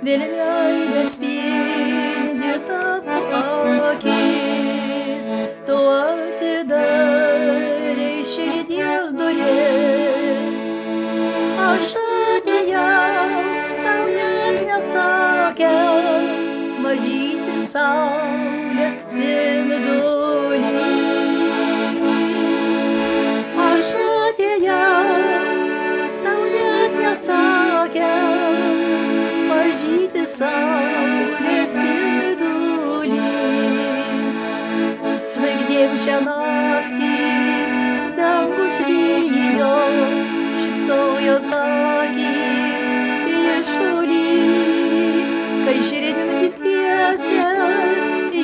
Velniai spindi tavo akis, tu atidarei širdies duris. Aš atėjau, tau net nesakęs, mažytį saulę spindulį. Aš atėjau, tau net nesakęs, mažytį saulės spindulį. Žvaigždėm šią naktį dangus rijo, šypsojos akys iš toli. Kai širdim dviese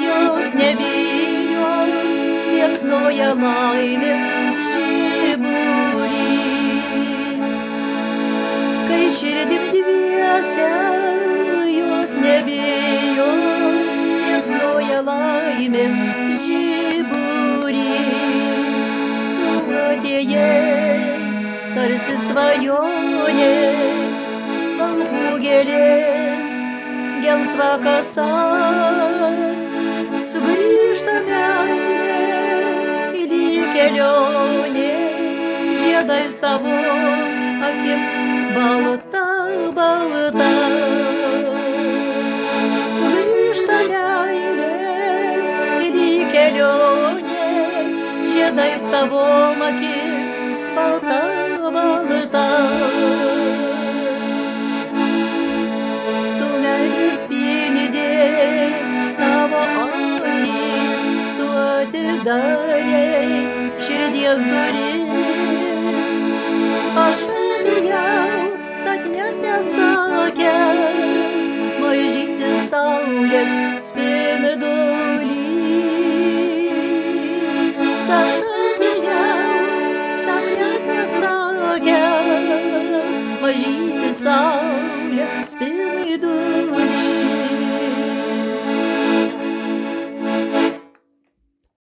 jos nebijo, liepsnoja laimės žiburys. Kai širdim dviese jos nebijo, liepsnoja laimės žiburys. Tu atėjai tarsi svajonė, laukų gėlė, gelsva kasa. Sugrįžta meilė į kelionė, žiedais tavo akim balta, balta. Sugrįžta meilė į kelionė, žiedais tavo akim balta, balta. Tu meilės pinigė, tavo akis, tu atidarei širdies duris. Aš atėjau, tad net nesakęs, mažytis saulės spindulys. Aš atėjau, mažytį saulę